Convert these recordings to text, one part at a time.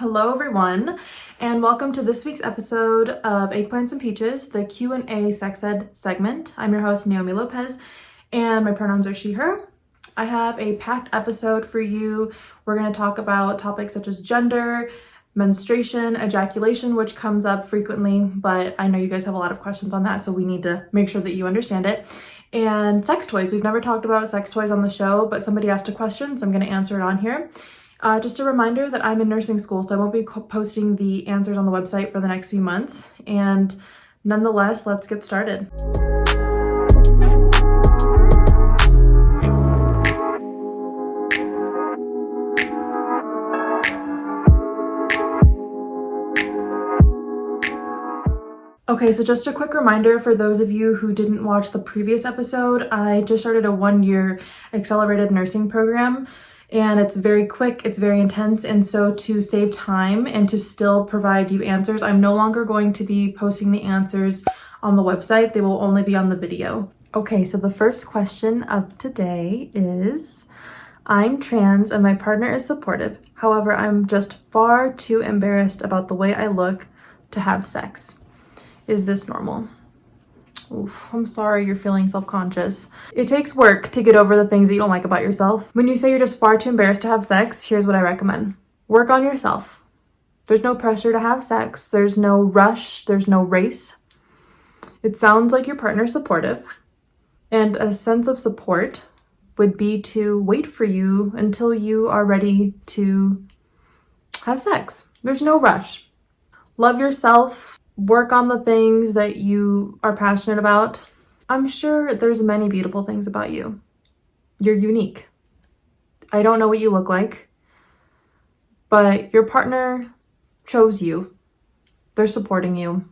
Hello everyone, and welcome to this week's episode of Eggplants and Peaches, the Q&A sex ed segment. I'm your host, Naomi Lopez, and my pronouns are she, her. I have a packed episode for you. We're going to talk about topics such as gender, menstruation, ejaculation, which comes up frequently, but I know you guys have a lot of questions on that, so we need to make sure that you understand it. And sex toys. We've never talked about sex toys on the show, but somebody asked a question, so I'm going to answer it on here. Just a reminder that I'm in nursing school, so I won't be posting the answers on the website for the next few months. And nonetheless, let's get started. Okay, so just a quick reminder for those of you who didn't watch the previous episode, I just started a 1-year accelerated nursing program. And it's very quick, it's very intense, and so to save time and to still provide you answers, I'm no longer going to be posting the answers on the website. They will only be on the video. Okay, so the first question of today is, I'm trans and my partner is supportive. However, I'm just far too embarrassed about the way I look to have sex. Is this normal? Oof, I'm sorry you're feeling self-conscious. It takes work to get over the things that you don't like about yourself. When you say you're just far too embarrassed to have sex, here's what I recommend. Work on yourself. There's no pressure to have sex. There's no rush. There's no race. It sounds like your partner's supportive. And a sense of support would be to wait for you until you are ready to have sex. There's no rush. Love yourself. Work on the things that you are passionate about. I'm sure there's many beautiful things about you. You're unique. I don't know what you look like, but your partner chose you. They're supporting you.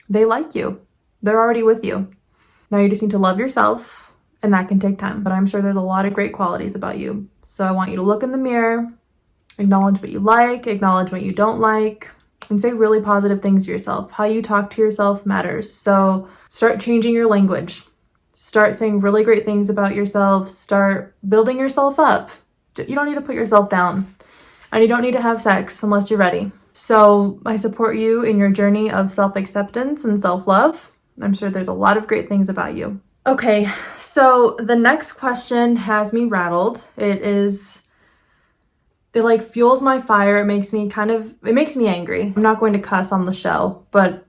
They like you. They're already with you. Now you just need to love yourself, and that can take time. But I'm sure there's a lot of great qualities about you. So I want you to look in the mirror, acknowledge what you like, acknowledge what you don't like, and say really positive things to yourself. How you talk to yourself matters. So start changing your language. Start saying really great things about yourself. Start building yourself up. You don't need to put yourself down. And you don't need to have sex unless you're ready. So I support you in your journey of self-acceptance and self-love. I'm sure there's a lot of great things about you. Okay, so the next question has me rattled. It like fuels my fire. It makes me angry. I'm not going to cuss on the show, but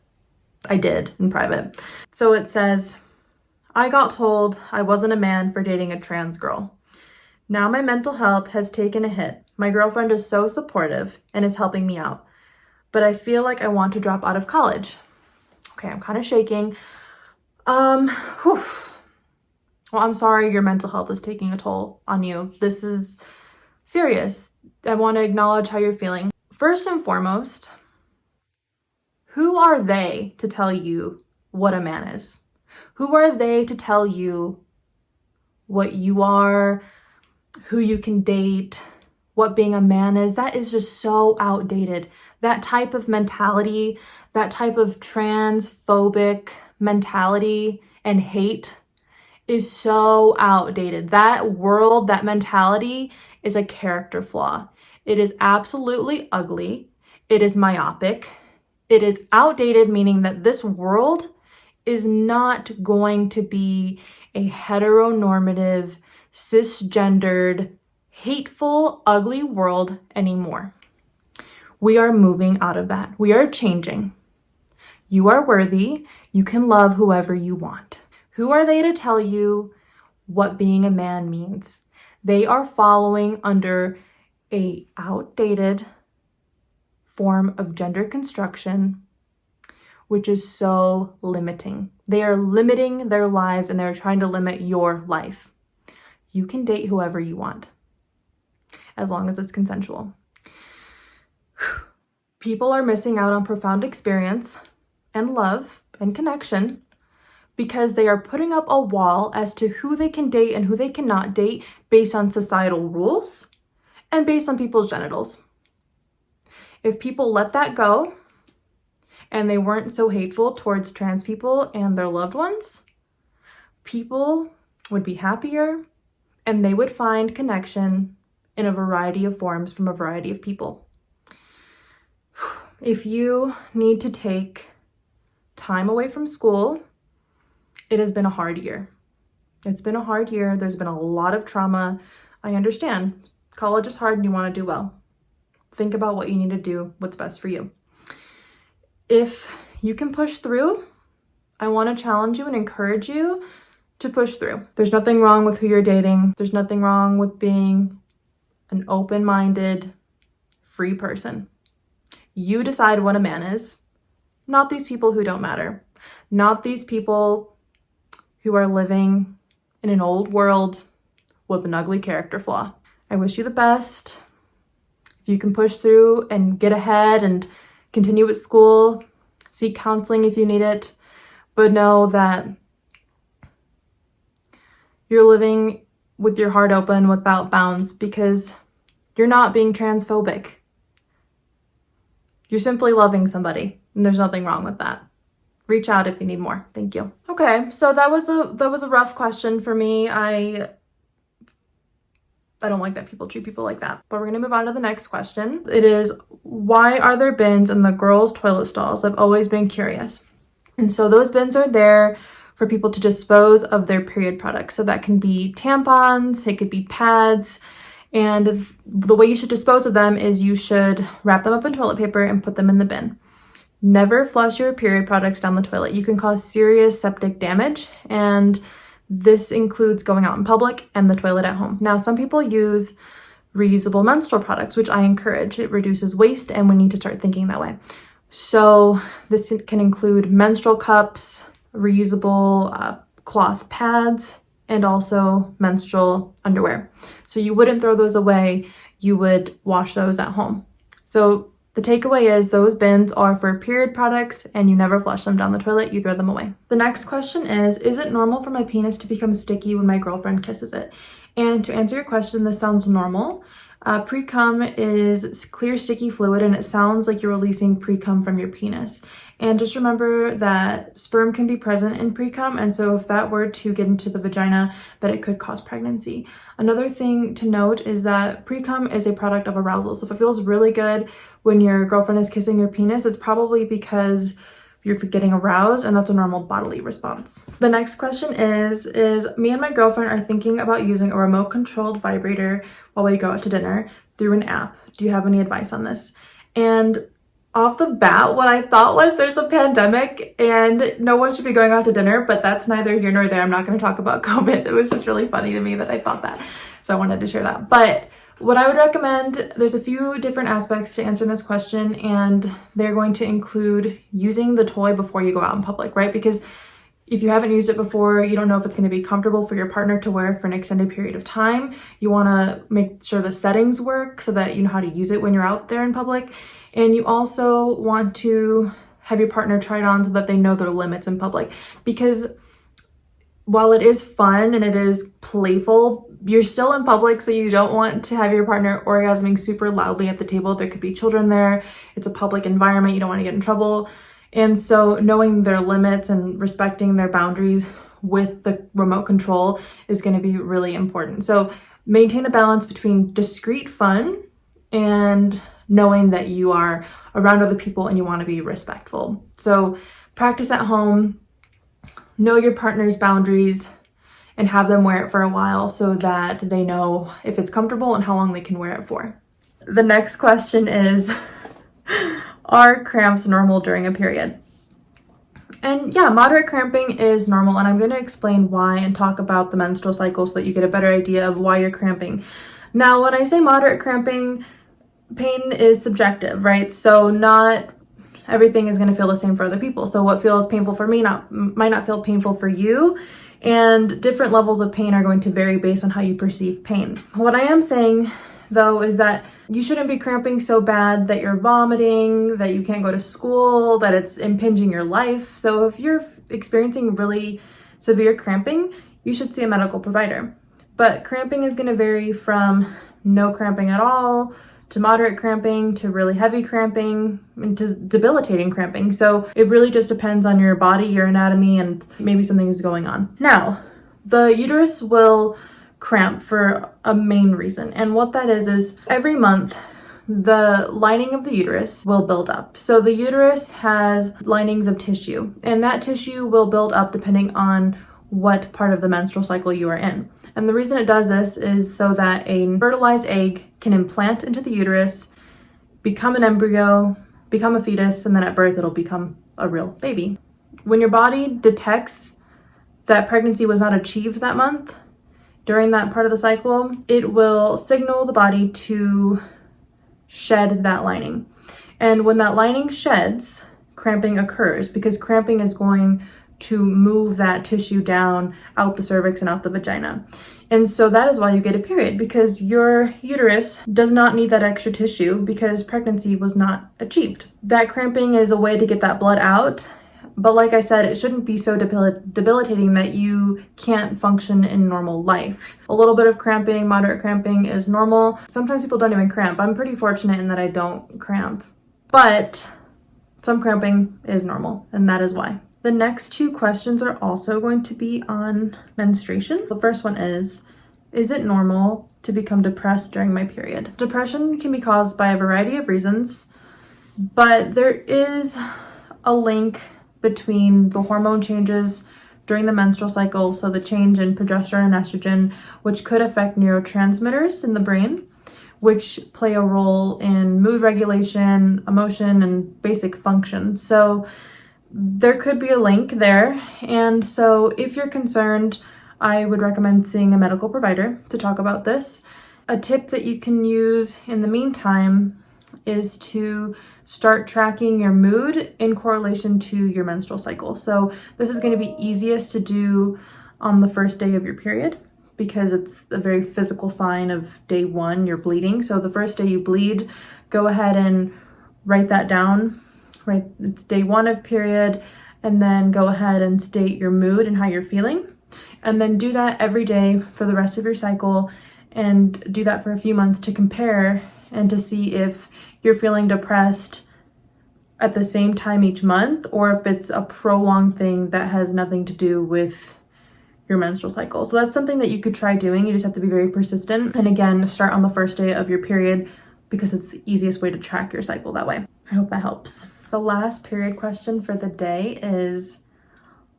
I did in private. So it says, I got told I wasn't a man for dating a trans girl. Now my mental health has taken a hit. My girlfriend is so supportive and is helping me out, but I feel like I want to drop out of college. Okay, I'm kind of shaking. Well, I'm sorry your mental health is taking a toll on you. This is serious. I want to acknowledge how you're feeling. First and foremost, who are they to tell you what a man is? Who are they to tell you what you are, who you can date, what being a man is? That is just so outdated. That type of mentality, that type of transphobic mentality and hate is so outdated. That world, that mentality is a character flaw. It is absolutely ugly. It is myopic. It is outdated, meaning that this world is not going to be a heteronormative, cisgendered, hateful, ugly world anymore. We are moving out of that. We are changing. You are worthy. You can love whoever you want. Who are they to tell you what being a man means? They are following under a outdated form of gender construction, which is so limiting. They are limiting their lives and they're trying to limit your life. You can date whoever you want, as long as it's consensual. People are missing out on profound experience and love and connection because they are putting up a wall as to who they can date and who they cannot date based on societal rules and based on people's genitals. If people let that go and they weren't so hateful towards trans people and their loved ones, people would be happier and they would find connection in a variety of forms from a variety of people. if you need to take time away from school, it has been a hard year. It's been a hard year. There's been a lot of trauma. I understand. College is hard and you want to do well. Think about what you need to do, what's best for you. If you can push through, I want to challenge you and encourage you to push through. There's nothing wrong with who you're dating. There's nothing wrong with being an open-minded, free person. You decide what a man is, not these people who don't matter, not these people who are living in an old world with an ugly character flaw. I wish you the best. If you can push through and get ahead and continue with school, seek counseling if you need it, but know that you're living with your heart open without bounds because you're not being transphobic. You're simply loving somebody, and there's nothing wrong with that. Reach out if you need more. Thank you. Okay, so that was a rough question for me. I don't like that people treat people like that. But we're gonna move on to the next question. It is, why are there bins in the girls' toilet stalls? I've always been curious. And so those bins are there for people to dispose of their period products. So that can be tampons, it could be pads, and the way you should dispose of them is you should wrap them up in toilet paper and put them in the bin. Never flush your period products down the toilet. You can cause serious septic damage, and this includes going out in public and the toilet at home. Now, some people use reusable menstrual products, which I encourage. It reduces waste, and we need to start thinking that way. So this can include menstrual cups, reusable cloth pads, and also menstrual underwear. So you wouldn't throw those away, you would wash those at home. So the takeaway is those bins are for period products and you never flush them down the toilet, you throw them away. The next question is it normal for my penis to become sticky when my girlfriend kisses it? And to answer your question, this sounds normal. Pre-cum is clear sticky fluid and it sounds like you're releasing pre-cum from your penis. And just remember that sperm can be present in pre-cum, and so if that were to get into the vagina, that it could cause pregnancy. Another thing to note is that pre-cum is a product of arousal. So if it feels really good when your girlfriend is kissing your penis, it's probably because you're getting aroused, and that's a normal bodily response. The next question is me and my girlfriend are thinking about using a remote controlled vibrator while we go out to dinner through an app. Do you have any advice on this? And off the bat, what I thought was there's a pandemic and no one should be going out to dinner, but that's neither here nor there. I'm not going to talk about COVID. It was just really funny to me that I thought that. So I wanted to share that. But what I would recommend, there's a few different aspects to answering this question, and they're going to include using the toy before you go out in public, right? Because if you haven't used it before, you don't know if it's going to be comfortable for your partner to wear for an extended period of time. You want to make sure the settings work so that you know how to use it when you're out there in public. And you also want to have your partner try it on so that they know their limits in public. Because while it is fun and it is playful, you're still in public, so you don't want to have your partner orgasming super loudly at the table. There could be children there. It's a public environment. You don't want to get in trouble. And so knowing their limits and respecting their boundaries with the remote control is going to be really important. So maintain a balance between discreet fun and knowing that you are around other people and you want to be respectful. So practice at home, know your partner's boundaries, and have them wear it for a while so that they know if it's comfortable and how long they can wear it for. The next question is, are cramps normal during a period? And yeah, moderate cramping is normal, and I'm going to explain why and talk about the menstrual cycle so that you get a better idea of why you're cramping. Now, when I say moderate cramping, pain is subjective, right? So not everything is going to feel the same for other people. So what feels painful for me might not feel painful for you, and different levels of pain are going to vary based on how you perceive pain. What I am saying, though, is that you shouldn't be cramping so bad that you're vomiting, that you can't go to school, that it's impinging your life. So if you're experiencing really severe cramping, you should see a medical provider. But cramping is going to vary from no cramping at all to moderate cramping, to really heavy cramping, and to debilitating cramping. So it really just depends on your body, your anatomy, and maybe something is going on. Now, the uterus will cramp for a main reason. And what that is every month, the lining of the uterus will build up. So the uterus has linings of tissue, and that tissue will build up depending on what part of the menstrual cycle you are in. And the reason it does this is so that a fertilized egg can implant into the uterus, become an embryo, become a fetus, and then at birth it'll become a real baby. When your body detects that pregnancy was not achieved that month, during that part of the cycle, it will signal the body to shed that lining. And when that lining sheds, cramping occurs, because cramping is going to move that tissue down out the cervix and out the vagina. And so that is why you get a period, because your uterus does not need that extra tissue because pregnancy was not achieved. That cramping is a way to get that blood out. But like I said, it shouldn't be so debilitating that you can't function in normal life. A little bit of cramping, moderate cramping is normal. Sometimes people don't even cramp. I'm pretty fortunate in that I don't cramp. But some cramping is normal, and that is why. The next two questions are also going to be on menstruation. The first one is it normal to become depressed during my period? Depression can be caused by a variety of reasons, but there is a link between the hormone changes during the menstrual cycle, so the change in progesterone and estrogen, which could affect neurotransmitters in the brain, which play a role in mood regulation, emotion, and basic function. So there could be a link there. And so if you're concerned, I would recommend seeing a medical provider to talk about this. A tip that you can use in the meantime is to start tracking your mood in correlation to your menstrual cycle. So this is going to be easiest to do on the first day of your period because it's a very physical sign of day one, you're bleeding. So the first day you bleed, go ahead and write that down, right? It's day one of period, and then go ahead and state your mood and how you're feeling. And then do that every day for the rest of your cycle, and do that for a few months to compare and to see if you're feeling depressed at the same time each month, or if it's a prolonged thing that has nothing to do with your menstrual cycle. So that's something that you could try doing. You just have to be very persistent. And again, start on the first day of your period because it's the easiest way to track your cycle that way. I hope that helps. The last period question for the day is,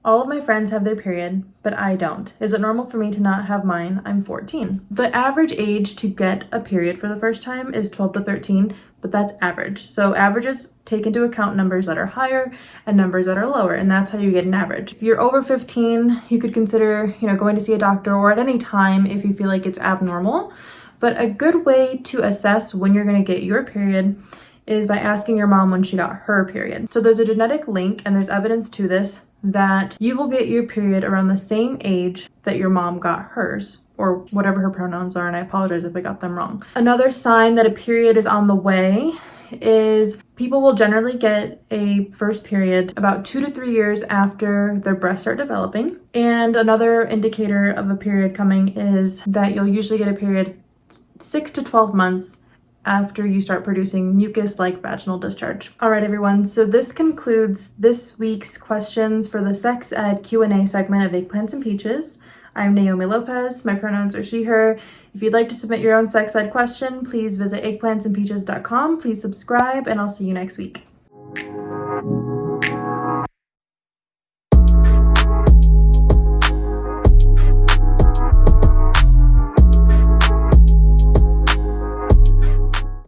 all of my friends have their period, but I don't. Is it normal for me to not have mine? I'm 14. The average age to get a period for the first time is 12 to 13, but that's average. So averages take into account numbers that are higher and numbers that are lower, and that's how you get an average. If you're over 15, you could consider, going to see a doctor, or at any time if you feel like it's abnormal. But a good way to assess when you're going to get your period is by asking your mom when she got her period. So there's a genetic link, and there's evidence to this, that you will get your period around the same age that your mom got hers, or whatever her pronouns are, and I apologize if I got them wrong. Another sign that a period is on the way is people will generally get a first period about 2 to 3 years after their breasts start developing. And another indicator of a period coming is that you'll usually get a period 6 to 12 months after you start producing mucus like vaginal discharge. All right, everyone, so this concludes this week's questions for the Sex Ed Q&A segment of Eggplants and Peaches. I'm Naomi Lopez. My pronouns are she, her. If you'd like to submit your own sex ed question, please visit eggplantsandpeaches.com. Please subscribe, and I'll see you next week.